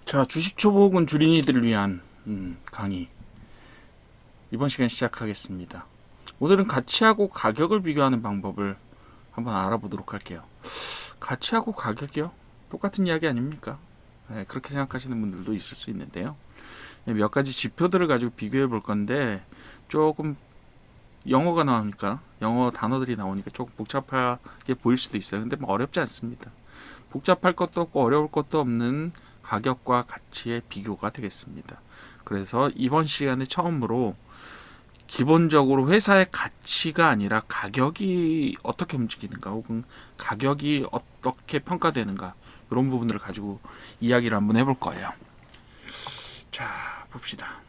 자, 주식 초보군 주린이들을 위한 강의 이번 시간 시작하겠습니다. 오늘은 가치하고 가격을 비교하는 방법을 한번 알아보도록 할게요. 가치하고 가격이요? 똑같은 이야기 아닙니까? 네, 그렇게 생각하시는 분들도 있을 수 있는데요. 몇 가지 지표들을 가지고 비교해 볼 건데 조금 영어가 나오니까 영어 단어들이 나오니까 조금 복잡하게 보일 수도 있어요. 근데 뭐 어렵지 않습니다. 복잡할 것도 없고 어려울 것도 없는 가격과 가치의 비교가 되겠습니다. 그래서 이번 시간에 처음으로 기본적으로 회사의 가치가 아니라 가격이 어떻게 움직이는가 혹은 가격이 어떻게 평가되는가 이런 부분들을 가지고 이야기를 한번 해볼 거예요. 자, 봅시다.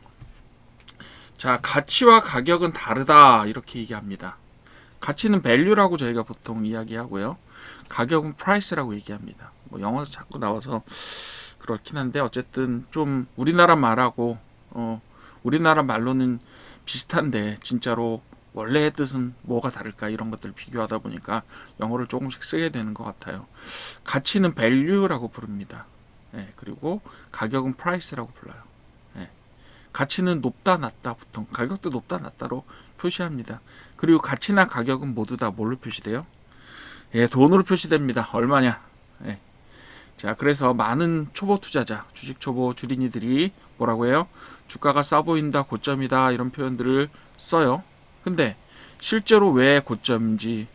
자, 가치와 가격은 다르다 이렇게 얘기합니다. 가치는 value라고 저희가 보통 이야기하고요. 가격은 price라고 얘기합니다. 뭐 영어 자꾸 나와서 그렇긴 한데 어쨌든 좀 우리나라 말하고 우리나라 말로는 비슷한데 진짜로 원래의 뜻은 뭐가 다를까 이런 것들 비교하다 보니까 영어를 조금씩 쓰게 되는 것 같아요. 가치는 value라고 부릅니다. 예, 그리고 가격은 price라고 불러요. 예, 가치는 높다 낮다 보통 가격도 높다 낮다로 표시합니다. 그리고 가치나 가격은 모두 다 뭘로 표시돼요? 예, 돈으로 표시됩니다. 얼마냐? 예. 자, 그래서 많은 초보 투자자, 주식 초보 주린이들이 뭐라고 해요? 주가가 싸 보인다, 고점이다 이런 표현들을 써요. 근데 실제로 왜 고점인지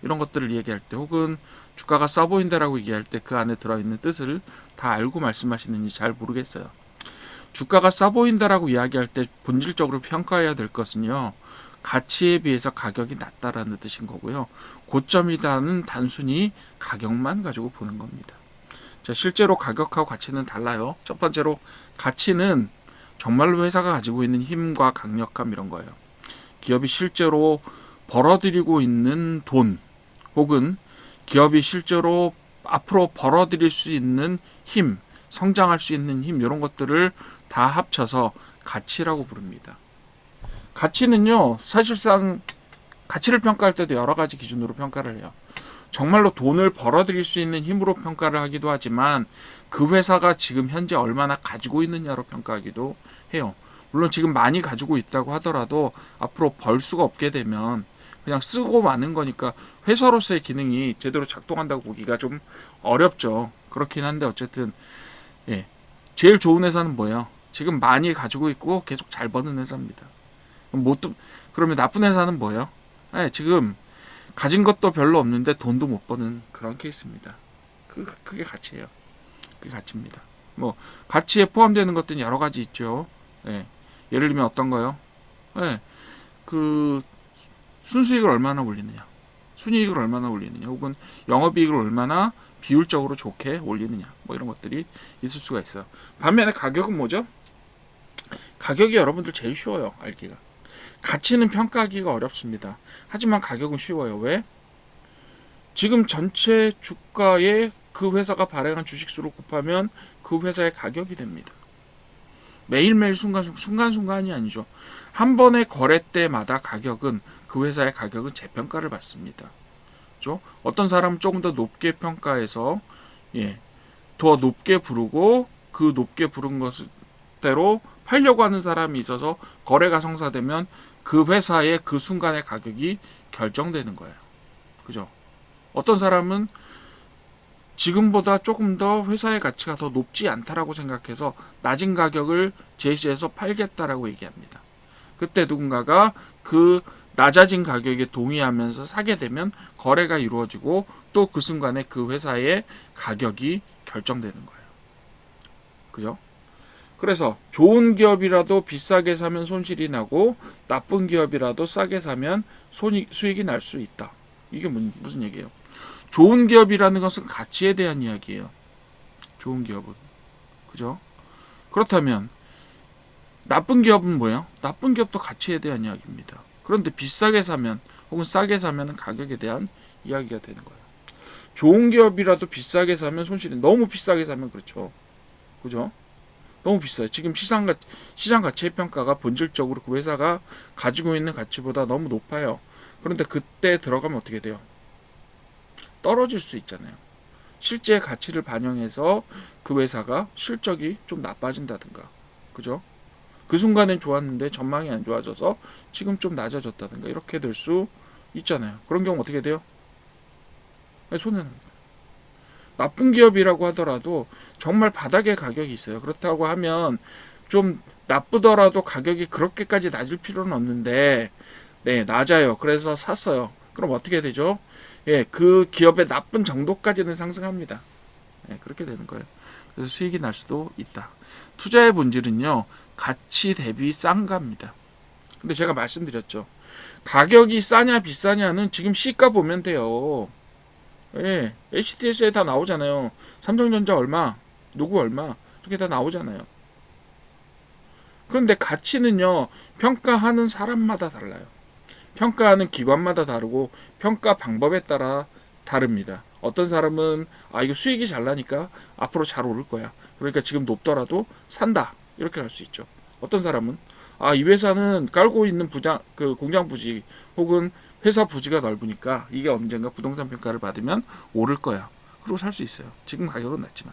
이런 것들을 얘기할 때 혹은 주가가 싸 보인다라고 얘기할 때 그 안에 들어있는 뜻을 다 알고 말씀하시는지 잘 모르겠어요. 주가가 싸 보인다라고 이야기할 때 본질적으로 평가해야 될 것은요. 가치에 비해서 가격이 낮다라는 뜻인 거고요. 고점이다는 단순히 가격만 가지고 보는 겁니다. 자, 실제로 가격하고 가치는 달라요. 첫 번째로 가치는 정말로 회사가 가지고 있는 힘과 강력함 이런 거예요. 기업이 실제로 벌어들이고 있는 돈 혹은 기업이 실제로 앞으로 벌어들일 수 있는 힘, 성장할 수 있는 힘 이런 것들을 다 합쳐서 가치라고 부릅니다. 가치는요, 사실상 가치를 평가할 때도 여러 가지 기준으로 평가를 해요. 정말로 돈을 벌어들일 수 있는 힘으로 평가를 하기도 하지만 그 회사가 지금 현재 얼마나 가지고 있느냐로 평가하기도 해요. 물론 지금 많이 가지고 있다고 하더라도 앞으로 벌 수가 없게 되면 그냥 쓰고 마는 거니까 회사로서의 기능이 제대로 작동한다고 보기가 좀 어렵죠. 그렇긴 한데 어쨌든 예, 제일 좋은 회사는 뭐예요? 지금 많이 가지고 있고 계속 잘 버는 회사입니다. 그러면 나쁜 회사는 뭐예요? 예, 지금 가진 것도 별로 없는데 돈도 못 버는 그런 케이스입니다. 그게 가치예요. 그게 가치입니다. 뭐 가치에 포함되는 것들은 여러 가지 있죠. 예. 예를 들면 어떤 거요? 예. 그 순수익을 얼마나 올리느냐, 순이익을 얼마나 올리느냐, 혹은 영업이익을 얼마나 비율적으로 좋게 올리느냐, 뭐 이런 것들이 있을 수가 있어요. 반면에 가격은 뭐죠? 가격이 여러분들 제일 쉬워요, 알기가. 가치는 평가하기가 어렵습니다. 하지만 가격은 쉬워요. 왜? 지금 전체 주가에 그 회사가 발행한 주식수를 곱하면 그 회사의 가격이 됩니다. 매일매일 순간순간이 아니죠. 한 번의 거래 때마다 가격은 그 회사의 가격은 재평가를 받습니다. 그렇죠? 어떤 사람은 조금 더 높게 평가해서 더 높게 부르고 그 높게 부른 것대로 팔려고 하는 사람이 있어서 거래가 성사되면 그 회사의 그 순간의 가격이 결정되는 거예요. 그죠? 어떤 사람은 지금보다 조금 더 회사의 가치가 더 높지 않다라고 생각해서 낮은 가격을 제시해서 팔겠다라고 얘기합니다. 그때 누군가가 그 낮아진 가격에 동의하면서 사게 되면 거래가 이루어지고 또 그 순간에 그 회사의 가격이 결정되는 거예요. 그죠? 그래서 좋은 기업이라도 비싸게 사면 손실이 나고 나쁜 기업이라도 싸게 사면 수익이 날 수 있다. 이게 무슨 얘기예요? 좋은 기업이라는 것은 가치에 대한 이야기예요. 좋은 기업은. 그죠? 그렇다면 나쁜 기업은 뭐예요? 나쁜 기업도 가치에 대한 이야기입니다. 그런데 비싸게 사면 혹은 싸게 사면 가격에 대한 이야기가 되는 거예요. 좋은 기업이라도 비싸게 사면 손실이, 너무 비싸게 사면 그렇죠. 그죠? 너무 비싸요. 지금 시장 가치의 평가가 본질적으로 그 회사가 가지고 있는 가치보다 너무 높아요. 그런데 그때 들어가면 어떻게 돼요? 떨어질 수 있잖아요. 실제 가치를 반영해서 그 회사가 실적이 좀 나빠진다든가, 그죠? 그 순간엔 좋았는데 전망이 안 좋아져서 지금 좀 낮아졌다든가 이렇게 될 수 있잖아요. 그런 경우 어떻게 돼요? 손해납니다. 나쁜 기업이라고 하더라도 정말 바닥의 가격이 있어요. 그렇다고 하면 좀 나쁘더라도 가격이 그렇게까지 낮을 필요는 없는데, 네, 낮아요. 그래서 샀어요. 그럼 어떻게 되죠? 예, 그 기업의 나쁜 정도까지는 상승합니다. 예, 그렇게 되는 거예요. 그래서 수익이 날 수도 있다. 투자의 본질은요, 가치 대비 싼가입니다. 근데 제가 말씀드렸죠. 가격이 싸냐 비싸냐는 지금 시가 보면 돼요. 예, HTS에 다 나오잖아요. 삼성전자 얼마, 누구 얼마, 이렇게 다 나오잖아요. 그런데 가치는요, 평가하는 사람마다 달라요. 평가하는 기관마다 다르고 평가 방법에 따라 다릅니다. 어떤 사람은 이거 수익이 잘 나니까 앞으로 잘 오를 거야. 그러니까 지금 높더라도 산다. 이렇게 할 수 있죠. 어떤 사람은 이 회사는 깔고 있는 그 공장 부지 혹은 회사 부지가 넓으니까 이게 언젠가 부동산 평가를 받으면 오를 거야. 그리고 살 수 있어요. 지금 가격은 낮지만.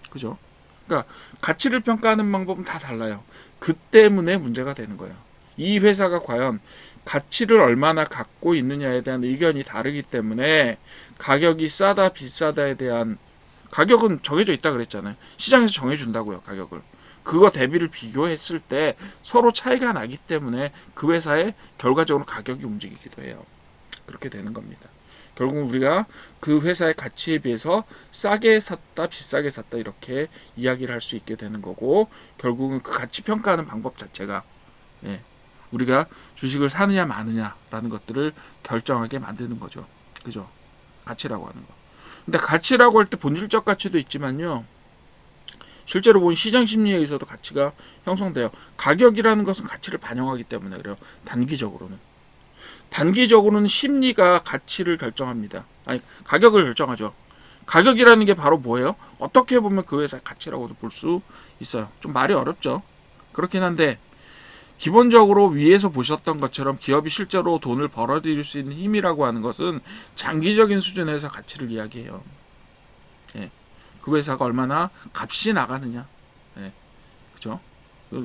그죠? 그러니까 가치를 평가하는 방법은 다 달라요. 그 때문에 문제가 되는 거예요. 이 회사가 과연 가치를 얼마나 갖고 있느냐에 대한 의견이 다르기 때문에 가격이 싸다 비싸다에 대한 가격은 정해져 있다 그랬잖아요. 시장에서 정해준다고요. 가격을. 그거 대비를 비교했을 때 서로 차이가 나기 때문에 그 회사의 결과적으로 가격이 움직이기도 해요. 그렇게 되는 겁니다. 결국 우리가 그 회사의 가치에 비해서 싸게 샀다 비싸게 샀다 이렇게 이야기를 할 수 있게 되는 거고, 결국은 그 가치 평가하는 방법 자체가 우리가 주식을 사느냐 마느냐라는 것들을 결정하게 만드는 거죠. 그죠? 가치라고 하는 거. 근데 가치라고 할 때 본질적 가치도 있지만요. 실제로 보면 시장 심리에 의해서도 가치가 형성돼요. 가격이라는 것은 가치를 반영하기 때문에 그래요. 단기적으로는 심리가 가치를 결정합니다. 가격을 결정하죠. 가격이라는 게 바로 뭐예요? 어떻게 보면 그 회사의 가치라고도 볼 수 있어요. 좀 말이 어렵죠. 그렇긴 한데 기본적으로 위에서 보셨던 것처럼 기업이 실제로 돈을 벌어들일 수 있는 힘이라고 하는 것은 장기적인 수준에서 가치를 이야기해요. 예. 그 회사가 얼마나 값이 나가느냐, 그죠?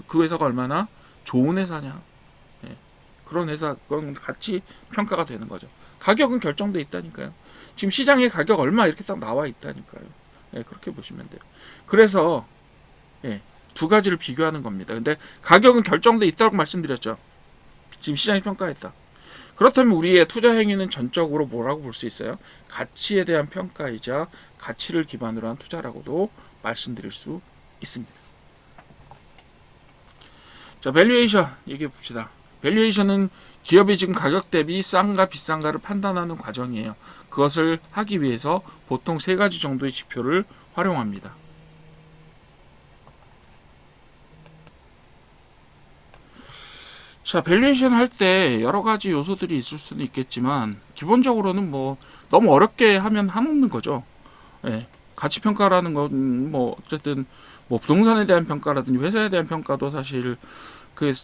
그 회사가 얼마나 좋은 회사냐, 그런 회사, 그런 가치 평가가 되는 거죠. 가격은 결정돼 있다니까요. 지금 시장의 가격 얼마 이렇게 딱 나와 있다니까요. 그렇게 보시면 돼요. 그래서 두 가지를 비교하는 겁니다. 근데 가격은 결정돼 있다고 말씀드렸죠. 지금 시장이 평가했다. 그렇다면 우리의 투자 행위는 전적으로 뭐라고 볼 수 있어요? 가치에 대한 평가이자 가치를 기반으로 한 투자라고도 말씀드릴 수 있습니다. 자, 밸류에이션 얘기해 봅시다. 밸류에이션은 기업이 지금 가격 대비 싼가 비싼가를 판단하는 과정이에요. 그것을 하기 위해서 보통 세 가지 정도의 지표를 활용합니다. 자, 밸류에이션 할 때 여러 가지 요소들이 있을 수는 있겠지만 기본적으로는 뭐 너무 어렵게 하면 한없는 거죠. 가치 평가라는 건 뭐 어쨌든 뭐 부동산에 대한 평가라든지 회사에 대한 평가도 사실 그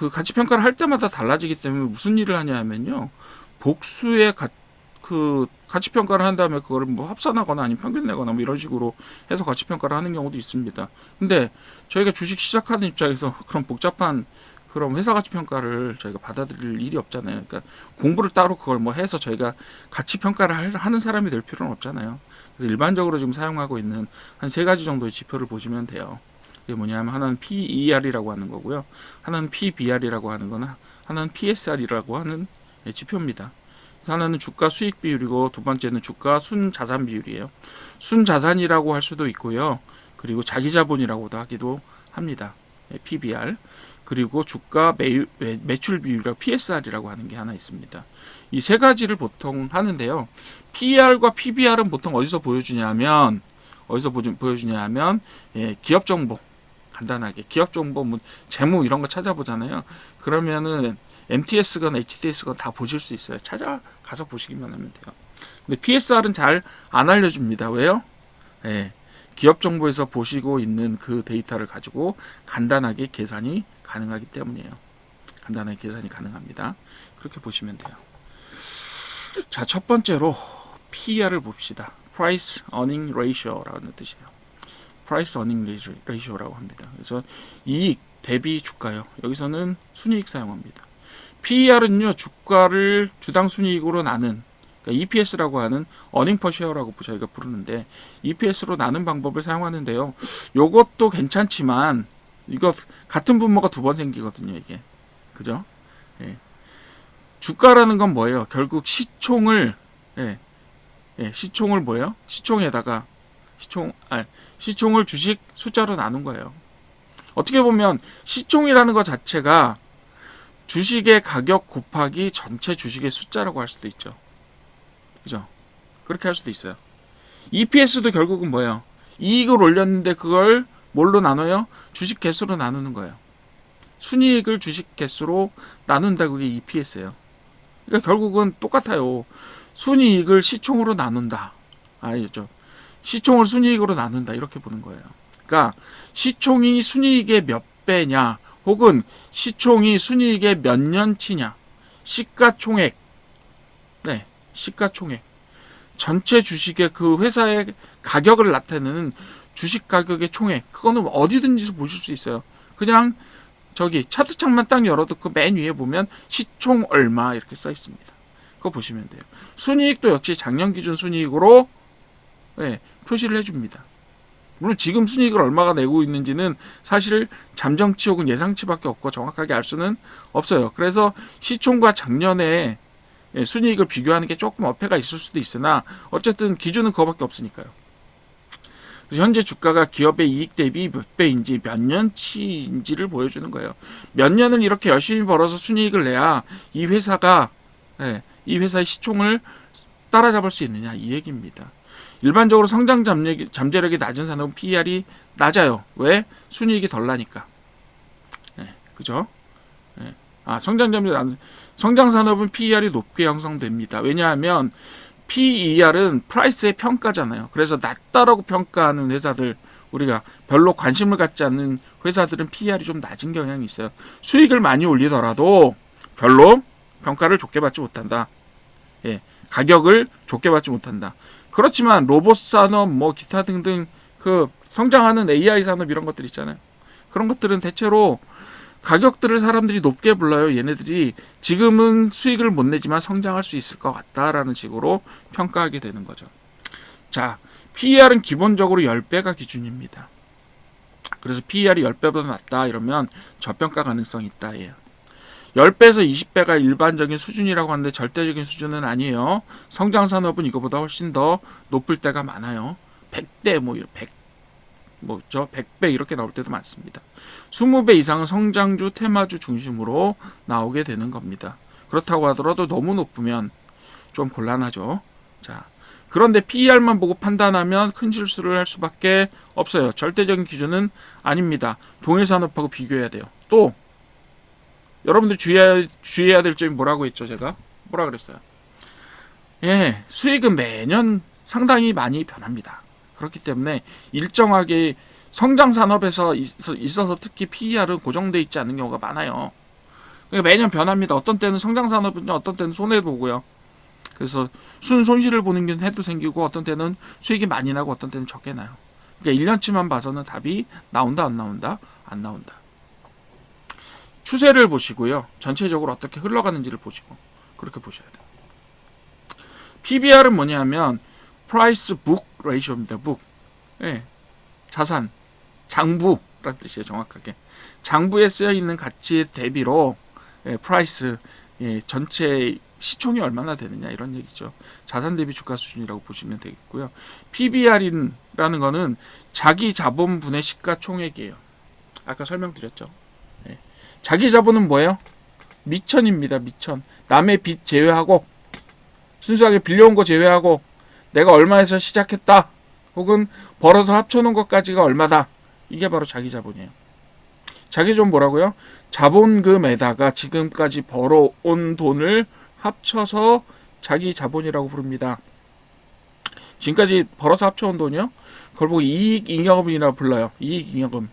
가치 평가를 할 때마다 달라지기 때문에 무슨 일을 하냐 하면요. 복수의 그 가치 평가를 한 다음에 그거를 뭐 합산하거나 아니면 평균 내거나 뭐 이런 식으로 해서 가치 평가를 하는 경우도 있습니다. 근데 저희가 주식 시작하는 입장에서 그런 복잡한 그럼 회사 가치 평가를 저희가 받아들일 일이 없잖아요. 그러니까 공부를 따로 그걸 뭐 해서 저희가 가치 평가를 하는 사람이 될 필요는 없잖아요. 그래서 일반적으로 지금 사용하고 있는 한 세 가지 정도의 지표를 보시면 돼요. 이게 뭐냐면 하나는 PER이라고 하는 거고요. 하나는 PBR이라고 하는 거나 하나는 PSR이라고 하는 지표입니다. 하나는 주가 수익 비율이고 두 번째는 주가 순자산 비율이에요. 순자산이라고 할 수도 있고요. 그리고 자기자본이라고도 하기도 합니다. PBR. 그리고 주가 매출 비율이라고 PSR이라고 하는 게 하나 있습니다. 이 세 가지를 보통 하는데요. PER과 PBR은 보통 어디서 보여주냐면 기업 정보, 간단하게 기업 정보, 뭐 재무 이런 거 찾아보잖아요. 그러면은 MTS건 HTS건 다 보실 수 있어요. 찾아가서 보시기만 하면 돼요. 근데 PSR은 잘 안 알려줍니다. 왜요? 기업 정보에서 보시고 있는 그 데이터를 가지고 간단하게 계산이 가능하기 때문이에요. 간단하게 계산이 가능합니다. 그렇게 보시면 돼요. 자, 첫 번째로 PER을 봅시다. price earning ratio라는 뜻이에요. price earning ratio라고 합니다. 그래서 이익 대비 주가요. 여기서는 순이익 사용합니다. PER은요, 주가를 주당 순이익으로 나눈, 그러니까 EPS라고 하는 earning per share라고 저희가 부르는데 EPS로 나눈 방법을 사용하는데요. 요것도 괜찮지만 이거 같은 분모가 두 번 생기거든요, 이게. 그죠? 예. 주가라는 건 뭐예요? 결국 시총을 시총을 뭐예요? 시총에다가 시총을 주식 숫자로 나눈 거예요. 어떻게 보면 시총이라는 것 자체가 주식의 가격 곱하기 전체 주식의 숫자라고 할 수도 있죠. 그죠? 그렇게 할 수도 있어요. EPS도 결국은 뭐예요? 이익을 올렸는데 그걸 뭘로 나눠요? 주식 개수로 나누는 거예요. 순이익을 주식 개수로 나눈다, 그게 EPS예요. 그러니까 결국은 똑같아요. 순이익을 시총으로 나눈다. 알죠? 시총을 순이익으로 나눈다, 이렇게 보는 거예요. 그러니까 시총이 순이익의 몇 배냐, 혹은 시총이 순이익의 몇 년치냐, 시가총액, 시가총액, 전체 주식의 그 회사의 가격을 나타내는 주식 가격의 총액, 그거는 어디든지 보실 수 있어요. 그냥 저기 차트창만 딱 열어놓고 맨 위에 보면 시총 얼마 이렇게 써 있습니다. 그거 보시면 돼요. 순이익도 역시 작년 기준 순이익으로 표시를 해줍니다. 물론 지금 순이익을 얼마가 내고 있는지는 사실 잠정치 혹은 예상치밖에 없고 정확하게 알 수는 없어요. 그래서 시총과 작년에 순이익을 비교하는 게 조금 어폐가 있을 수도 있으나 어쨌든 기준은 그거밖에 없으니까요. 그래서 현재 주가가 기업의 이익 대비 몇 배인지 몇 년치인지를 보여주는 거예요. 몇 년을 이렇게 열심히 벌어서 순이익을 내야 이 회사가 이 회사의 시총을 따라잡을 수 있느냐, 이 얘기입니다. 일반적으로 성장 잠재력이 낮은 산업은 PER이 낮아요. 왜? 순이익이 덜 나니까. 그죠? 성장 산업은 PER이 높게 형성됩니다. 왜냐하면 PER은 프라이스의 평가잖아요. 그래서 낮다라고 평가하는 회사들, 우리가 별로 관심을 갖지 않는 회사들은 PER이 좀 낮은 경향이 있어요. 수익을 많이 올리더라도 별로 평가를 좋게 받지 못한다. 가격을 좋게 받지 못한다. 그렇지만 로봇 산업, 뭐 기타 등등 그 성장하는 AI 산업 이런 것들 있잖아요. 그런 것들은 대체로 가격들을 사람들이 높게 불러요. 얘네들이 지금은 수익을 못 내지만 성장할 수 있을 것 같다라는 식으로 평가하게 되는 거죠. 자, PER은 기본적으로 10배가 기준입니다. 그래서 PER이 10배보다 낮다 이러면 저평가 가능성이 있다. 예요. 10배에서 20배가 일반적인 수준이라고 하는데 절대적인 수준은 아니에요. 성장 산업은 이거보다 훨씬 더 높을 때가 많아요. 100대 100배 이렇게 나올 때도 많습니다. 20배 이상은 성장주, 테마주 중심으로 나오게 되는 겁니다. 그렇다고 하더라도 너무 높으면 좀 곤란하죠. 자, 그런데 PER만 보고 판단하면 큰 실수를 할 수밖에 없어요. 절대적인 기준은 아닙니다. 동일 산업하고 비교해야 돼요. 또 여러분들 주의해야 될 점이 뭐라고 했죠? 제가 뭐라 그랬어요? 수익은 매년 상당히 많이 변합니다. 그렇기 때문에 일정하게 성장 산업에서 있어서 특히 PER은 고정되어 있지 않은 경우가 많아요. 그러니까 매년 변합니다. 어떤 때는 성장 산업은 어떤 때는 손해 보고요. 그래서 손실을 보는 게 해도 생기고 어떤 때는 수익이 많이 나고 어떤 때는 적게 나요. 그러니까 1년치만 봐서는 답이 나온다 안 나온다? 안 나온다. 추세를 보시고요. 전체적으로 어떻게 흘러가는지를 보시고 그렇게 보셔야 돼요. PBR은 뭐냐면 Price Book Ratio입니다. Book. 자산, 장부란 뜻이에요. 정확하게. 장부에 쓰여 있는 가치의 대비로 Price, 전체 시총이 얼마나 되느냐 이런 얘기죠. 자산 대비 주가 수준이라고 보시면 되겠고요. PBR이라는 거는 자기 자본분의 시가총액이에요. 아까 설명드렸죠. 자기 자본은 뭐예요? 미천입니다. 미천. 남의 빚 제외하고 순수하게 빌려온 거 제외하고 내가 얼마에서 시작했다 혹은 벌어서 합쳐놓은 것까지가 얼마다. 이게 바로 자기 자본이에요. 자기 자본 뭐라고요? 자본금에다가 지금까지 벌어온 돈을 합쳐서 자기 자본이라고 부릅니다. 지금까지 벌어서 합쳐온 돈이요? 그걸 보고 이익잉여금이라고 불러요. 이익잉여금.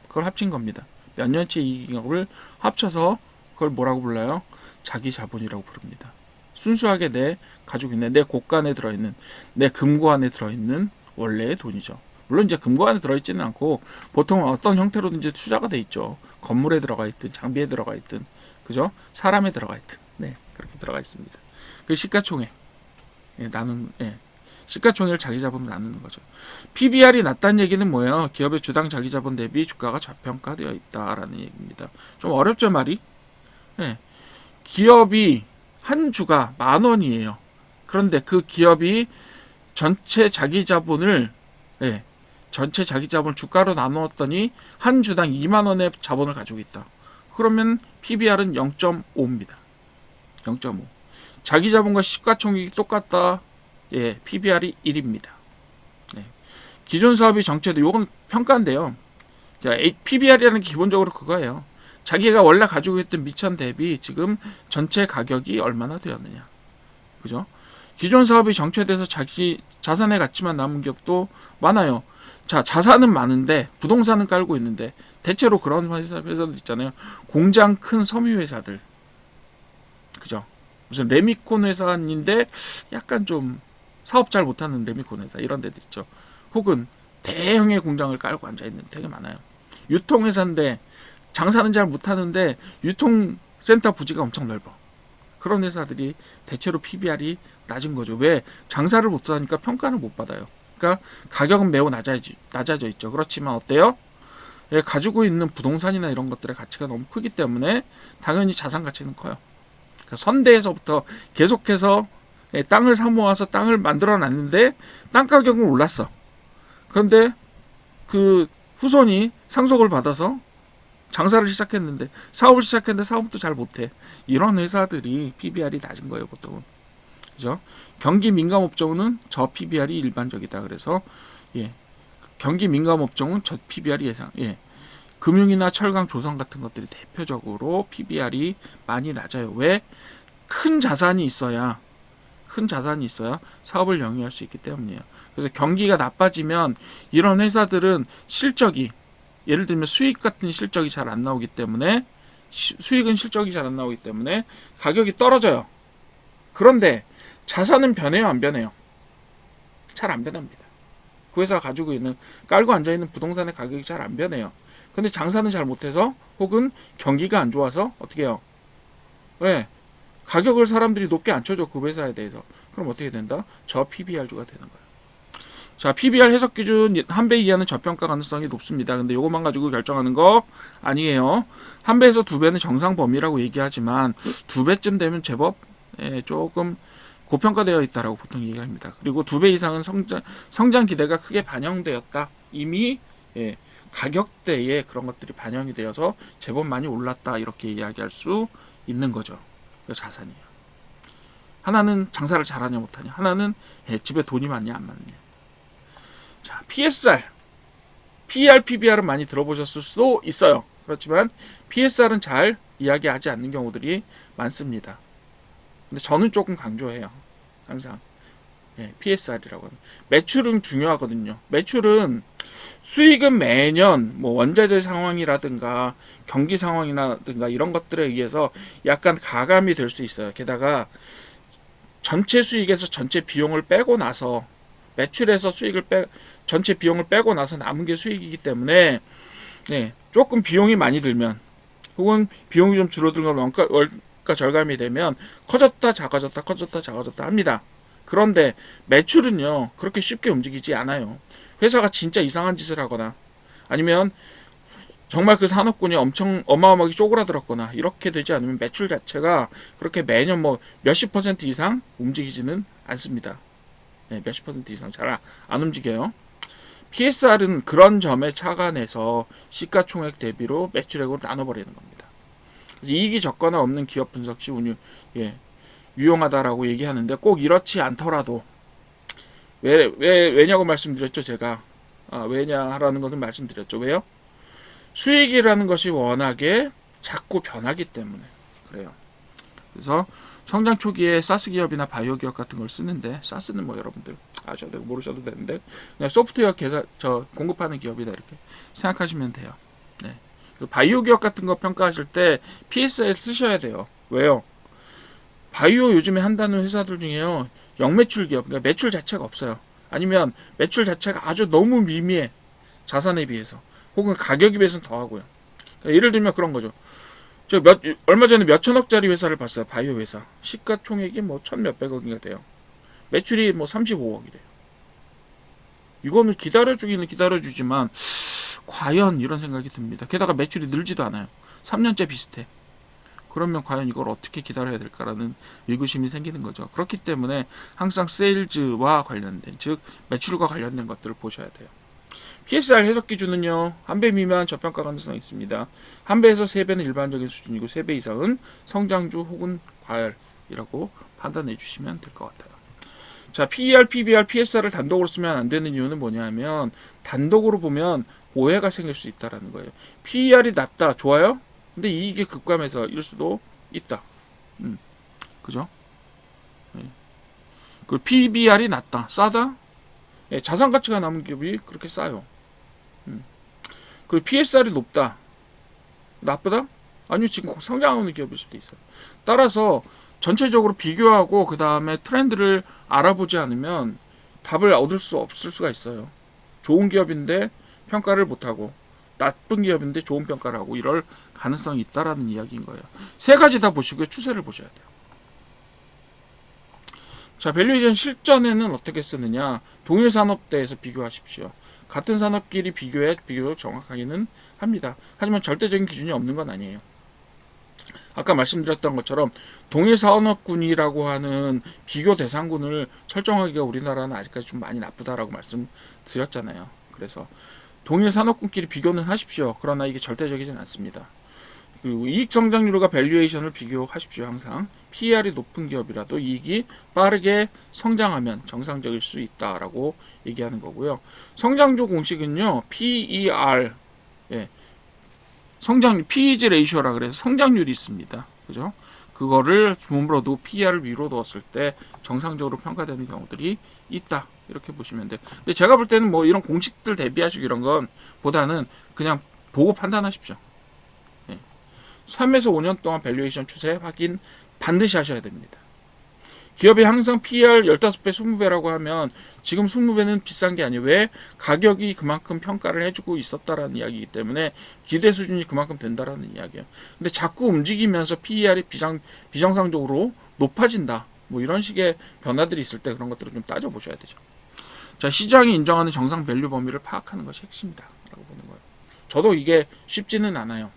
그걸 합친 겁니다. 몇 년치 이익잉여금을 합쳐서 그걸 뭐라고 불러요? 자기 자본이라고 부릅니다. 순수하게 내 가지고 있는 내 고가 안에 들어있는 내 금고 안에 들어있는 원래의 돈이죠. 물론 이제 금고 안에 들어있지는 않고 보통 어떤 형태로든지 투자가 돼 있죠. 건물에 들어가 있든 장비에 들어가 있든 그죠? 사람에 들어가 있든 네 그렇게 들어가 있습니다. 그 시가총액 시가총액을 자기자본으로 나누는 거죠. PBR이 낮다는 얘기는 뭐예요? 기업의 주당 자기자본 대비 주가가 저평가되어 있다라는 얘기입니다. 좀 어렵죠 말이? 네. 기업이 한 주가 10,000원이에요. 그런데 그 기업이 전체 자기자본을 주가로 나누었더니 한 주당 20,000원의 자본을 가지고 있다. 그러면 PBR은 0.5입니다. 0.5. 자기자본과 시가총액이 똑같다. PBR이 1입니다. 기존 사업이 정체돼. 요건 평가인데요. PBR이라는 게 기본적으로 그거예요. 자기가 원래 가지고 있던 미천 대비 지금 전체 가격이 얼마나 되었느냐. 그죠? 기존 사업이 정체돼서 자기 자산의 가치만 남은 기업도 많아요. 자, 자산은 많은데 부동산은 깔고 있는데 대체로 그런 회사들 있잖아요. 공장 큰 섬유 회사들. 그죠? 무슨 레미콘 회사인데 약간 좀 사업 잘 못하는 레미콘 회사 이런 데도 있죠. 혹은 대형의 공장을 깔고 앉아있는 되게 많아요. 유통회사인데 장사는 잘 못하는데 유통센터 부지가 엄청 넓어. 그런 회사들이 대체로 PBR이 낮은 거죠. 왜? 장사를 못하니까 평가를 못 받아요. 그러니까 가격은 매우 낮아져 있죠. 그렇지만 어때요? 가지고 있는 부동산이나 이런 것들의 가치가 너무 크기 때문에 당연히 자산 가치는 커요. 그러니까 선대에서부터 계속해서 땅을 사모아서 땅을 만들어 놨는데 땅 가격은 올랐어. 그런데 그 후손이 상속을 받아서 장사를 시작했는데 사업을 시작했는데 사업도 잘 못해. 이런 회사들이 PBR이 낮은 거예요, 보통은. 그죠? 경기 민감 업종은 저 PBR이 일반적이다. 그래서 경기 민감 업종은 저 PBR이 예상. 금융이나 철강, 조선 같은 것들이 대표적으로 PBR이 많이 낮아요. 왜? 큰 자산이 있어야 사업을 영위할 수 있기 때문이에요. 그래서 경기가 나빠지면 이런 회사들은 실적이 예를 들면 수익 같은 실적이 잘 안 나오기 때문에 수익은 실적이 잘 안 나오기 때문에 가격이 떨어져요. 그런데 자산은 변해요, 안 변해요? 잘 안 변합니다. 그 회사가 가지고 있는 깔고 앉아 있는 부동산의 가격이 잘 안 변해요. 근데 장사는 잘 못해서 혹은 경기가 안 좋아서 어떻게 해요? 왜? 가격을 사람들이 높게 안 쳐줘, 그 회사에 대해서. 그럼 어떻게 된다? 저 PBR주가 되는 거예요. 자, PBR 해석 기준 1배 이하는 저평가 가능성이 높습니다. 근데 이것만 가지고 결정하는 거 아니에요. 1배에서 2배는 정상 범위라고 얘기하지만 2배쯤 되면 제법 조금 고평가되어 있다라고 보통 얘기합니다. 그리고 2배 이상은 성장 기대가 크게 반영되었다. 이미 가격대에 그런 것들이 반영이 되어서 제법 많이 올랐다. 이렇게 이야기할 수 있는 거죠. 그 자산이에요. 하나는 장사를 잘하냐 못하냐. 하나는 집에 돈이 많냐 안 많냐. 자, PSR, PER, PBR은 많이 들어보셨을 수도 있어요. 그렇지만 PSR은 잘 이야기하지 않는 경우들이 많습니다. 근데 저는 조금 강조해요. 항상 PSR이라고 하는. 매출은 중요하거든요. 매출은 수익은 매년 뭐 원자재 상황이라든가 경기 상황이라든가 이런 것들에 의해서 약간 가감이 될 수 있어요. 게다가 전체 수익에서 전체 비용을 빼고 나서 매출에서 전체 비용을 빼고 나서 남은 게 수익이기 때문에 조금 비용이 많이 들면 혹은 비용이 좀 줄어들면 원가 절감이 되면 커졌다 작아졌다 합니다. 그런데 매출은요 그렇게 쉽게 움직이지 않아요. 회사가 진짜 이상한 짓을 하거나 아니면 정말 그 산업군이 엄청 어마어마하게 쪼그라들었거나 이렇게 되지 않으면 매출 자체가 그렇게 매년 뭐 몇십 % 이상 움직이지는 않습니다. 몇십 % 이상 잘 안 움직여요. PSR은 그런 점에 착안해서 시가총액 대비로 매출액으로 나눠버리는 겁니다. 그래서 이익이 적거나 없는 기업 분석 시 유용하다라고 얘기하는데 꼭 이렇지 않더라도 왜냐고 말씀드렸죠. 제가 왜냐라는 것은 말씀드렸죠. 왜요? 수익이라는 것이 워낙에 자꾸 변하기 때문에 그래요. 그래서 성장 초기에 사스 기업이나 바이오 기업 같은 걸 쓰는데 사스는 뭐 여러분들 아셔도 되고 모르셔도 되는데 그냥 소프트웨어 공급하는 기업이다 이렇게 생각하시면 돼요. 바이오 기업 같은 거 평가하실 때 PSL 쓰셔야 돼요. 왜요? 바이오 요즘에 한다는 회사들 중에요. 영매출 기업, 그러니까 매출 자체가 없어요. 아니면 매출 자체가 아주 너무 미미해. 자산에 비해서. 혹은 가격에 비해서는 더하고요. 그러니까 예를 들면 그런 거죠. 얼마 전에 몇천억짜리 회사를 봤어요. 바이오 회사. 시가총액이 뭐 천 몇백억인가 돼요. 매출이 뭐 35억이래요. 이거는 기다려주기는 기다려주지만 과연 이런 생각이 듭니다. 게다가 매출이 늘지도 않아요. 3년째 비슷해. 그러면 과연 이걸 어떻게 기다려야 될까라는 의구심이 생기는 거죠. 그렇기 때문에 항상 세일즈와 관련된, 즉 매출과 관련된 것들을 보셔야 돼요. PSR 해석 기준은요. 한 배 미만 저평가 가능성이 있습니다. 한 배에서 세 배는 일반적인 수준이고 세 배 이상은 성장주 혹은 과열이라고 판단해 주시면 될 것 같아요. 자, PER, PBR, PSR을 단독으로 쓰면 안 되는 이유는 뭐냐면 단독으로 보면 오해가 생길 수 있다라는 거예요. PER이 낮다, 좋아요? 근데 이익이 급감해서 일 수도 있다. 그죠? 네. 그 PBR이 낮다, 싸다? 네, 자산 가치가 남은 기업이 그렇게 싸요. 그 PSR이 높다, 나쁘다? 아니요, 지금 성장하는 기업일 수도 있어요. 따라서 전체적으로 비교하고 그 다음에 트렌드를 알아보지 않으면 답을 얻을 수 없을 수가 있어요. 좋은 기업인데 평가를 못하고 나쁜 기업인데 좋은 평가를 하고 이럴 가능성이 있다라는 이야기인 거예요. 세 가지 다 보시고요. 추세를 보셔야 돼요. 자, 밸류에이션 실전에는 어떻게 쓰느냐. 동일 산업대에서 비교하십시오. 같은 산업끼리 비교해 비교적 정확하기는 합니다. 하지만 절대적인 기준이 없는 건 아니에요. 아까 말씀드렸던 것처럼 동일 산업군이라고 하는 비교 대상군을 설정하기가 우리나라는 아직까지 좀 많이 나쁘다라고 말씀드렸잖아요. 그래서 동일 산업군끼리 비교는 하십시오. 그러나 이게 절대적이진 않습니다. 그리고 이익 성장률과 밸류에이션을 비교하십시오. 항상 PER이 높은 기업이라도 이익이 빠르게 성장하면 정상적일 수 있다라고 얘기하는 거고요. 성장주 공식은요, PER, 예, 성장률, PEG 레이쇼라 그래서 성장률이 있습니다. 그죠? 그거를 주문으로 두고 PER을 위로 두었을 때 정상적으로 평가되는 경우들이 있다. 이렇게 보시면 돼요. 근데 제가 볼 때는 뭐 이런 공식들 대비하시고 이런 건 보다는 그냥 보고 판단하십시오. 3에서 5년 동안 밸류에이션 추세 확인 반드시 하셔야 됩니다. 기업이 항상 PER 15배, 20배라고 하면 지금 20배는 비싼 게 아니에요. 왜? 가격이 그만큼 평가를 해주고 있었다라는 이야기이기 때문에 기대 수준이 그만큼 된다라는 이야기예요. 근데 자꾸 움직이면서 PER이 비정상적으로 높아진다. 뭐 이런 식의 변화들이 있을 때 그런 것들을 좀 따져보셔야 되죠. 자, 시장이 인정하는 정상 밸류 범위를 파악하는 것이 핵심이다 라고 보는 거예요. 저도 이게 쉽지는 않아요.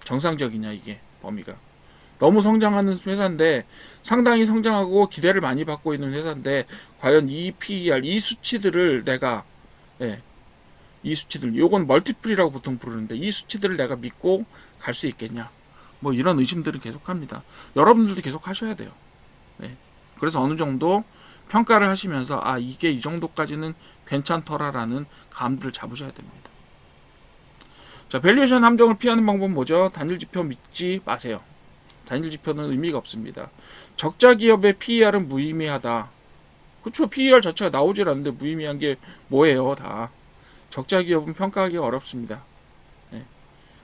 정상적이냐 이게 범위가. 너무 성장하는 회사인데 상당히 성장하고 기대를 많이 받고 있는 회사인데 과연 이 PER, 이 수치들을 내가 이 수치들, 요건 멀티플이라고 보통 부르는데 이 수치들을 내가 믿고 갈 수 있겠냐. 뭐 이런 의심들은 계속합니다. 여러분들도 계속 하셔야 돼요. 그래서 어느 정도 평가를 하시면서 아 이게 이 정도까지는 괜찮더라라는 감들을 잡으셔야 됩니다. 자, 밸류에이션 함정을 피하는 방법은 뭐죠? 단일 지표 믿지 마세요. 단일 지표는 의미가 없습니다. 적자 기업의 PER은 무의미하다. 그렇죠. PER 자체가 나오질 않는데 무의미한 게 뭐예요? 다. 적자 기업은 평가하기가 어렵습니다.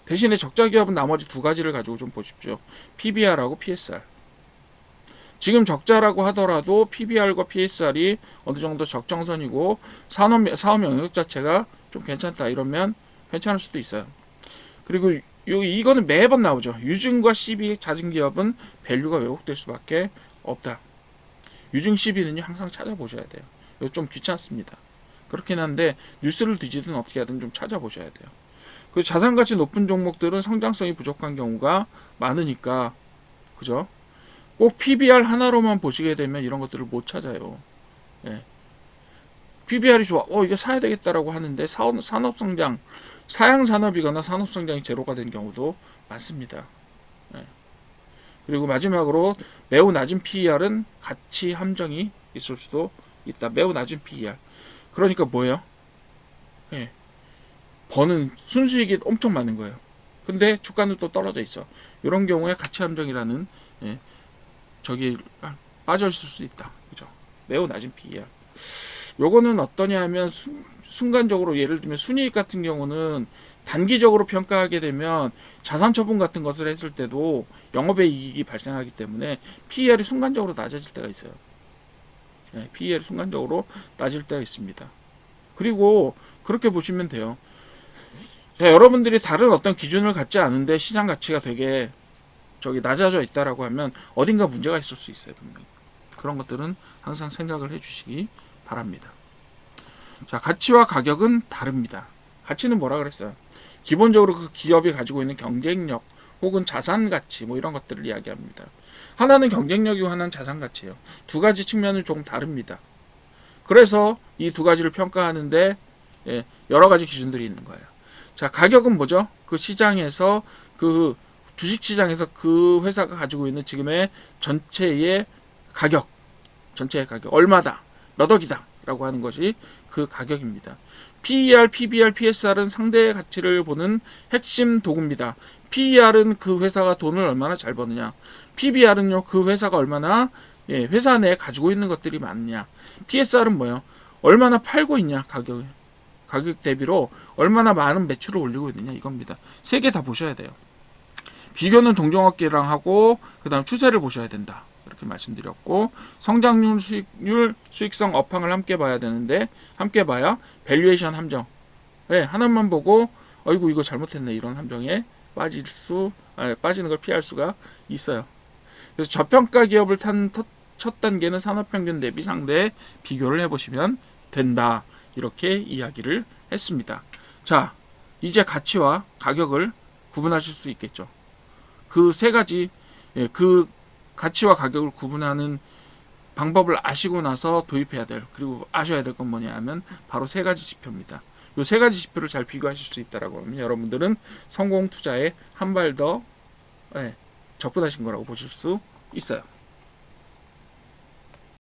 대신에 적자 기업은 나머지 두 가지를 가지고 좀 보십시오. PBR하고 PSR. 지금 적자라고 하더라도 PBR과 PSR이 어느 정도 적정선이고 사업 영역 자체가 좀 괜찮다. 이러면 괜찮을 수도 있어요. 그리고 이거는 매번 나오죠. 유증과 CB 잦은 기업은 밸류가 왜곡될 수밖에 없다. 유증 CB는요 항상 찾아보셔야 돼요. 이거 좀 귀찮습니다. 그렇긴 한데 뉴스를 뒤지든 어떻게 하든 좀 찾아보셔야 돼요. 그 자산가치 높은 종목들은 성장성이 부족한 경우가 많으니까 그죠? 꼭 PBR 하나로만 보시게 되면 이런 것들을 못 찾아요. PBR이 좋아. 이거 사야 되겠다라고 하는데 산업성장, 사양산업이거나 산업성장이 제로가 된 경우도 많습니다. 그리고 마지막으로 매우 낮은 PER은 가치 함정이 있을 수도 있다. 매우 낮은 PER. 그러니까 뭐예요? 버는 순수익이 엄청 많은 거예요. 근데 주가는 또 떨어져 있어. 이런 경우에 가치 함정이라는 저기 빠져 있을 수 있다. 그죠? 매우 낮은 PER. 요거는 어떠냐 하면 순간적으로 예를 들면 순이익 같은 경우는 단기적으로 평가하게 되면 자산 처분 같은 것을 했을 때도 영업의 이익이 발생하기 때문에 PER이 순간적으로 낮아질 때가 있어요. 네, PER이 순간적으로 낮을 때가 있습니다. 그리고 그렇게 보시면 돼요. 자, 여러분들이 다른 어떤 기준을 갖지 않은데 시장 가치가 되게 낮아져 있다라고 하면 어딘가 문제가 있을 수 있어요, 분명히. 그런 것들은 항상 생각을 해주시기 바랍니다. 자, 가치와 가격은 다릅니다. 가치는 뭐라 그랬어요? 기본적으로 그 기업이 가지고 있는 경쟁력 혹은 자산 가치 뭐 이런 것들을 이야기합니다. 하나는 경쟁력이고 하나는 자산 가치예요. 두 가지 측면은 조금 다릅니다. 그래서 이 두 가지를 평가하는데 여러 가지 기준들이 있는 거예요. 자, 가격은 뭐죠? 그 시장에서 그 주식시장에서 그 회사가 가지고 있는 지금의 전체의 가격 얼마다, 몇 억이다 라고 하는 것이 그 가격입니다. PER, PBR, PSR은 상대의 가치를 보는 핵심 도구입니다. PER은 그 회사가 돈을 얼마나 잘 버느냐, PBR은요 그 회사가 얼마나 회사 내에 가지고 있는 것들이 많냐, PSR은 뭐예요? 얼마나 팔고 있냐, 가격 대비로 얼마나 많은 매출을 올리고 있느냐 이겁니다. 세 개 다 보셔야 돼요. 비교는 동종업계랑 하고 그 다음 추세를 보셔야 된다. 이렇게 말씀드렸고, 성장률, 수익률, 수익성, 업황을 함께 봐야 되는데 함께 봐야 밸류에이션 함정. 하나만 보고 아이고 이거 잘못했네 이런 함정에 빠지는 걸 피할 수가 있어요. 그래서 저평가 기업을 탄 첫 단계는 산업평균 대비 상대 비교를 해보시면 된다. 이렇게 이야기를 했습니다. 자, 이제 가치와 가격을 구분하실 수 있겠죠. 그 세 가지, 그 가치와 가격을 구분하는 방법을 아시고 나서 도입해야 될, 그리고 아셔야 될 건 뭐냐 하면 바로 세 가지 지표입니다. 이 세 가지 지표를 잘 비교하실 수 있다라고 하면 여러분들은 성공 투자에 한 발 더 접근하신 거라고 보실 수 있어요.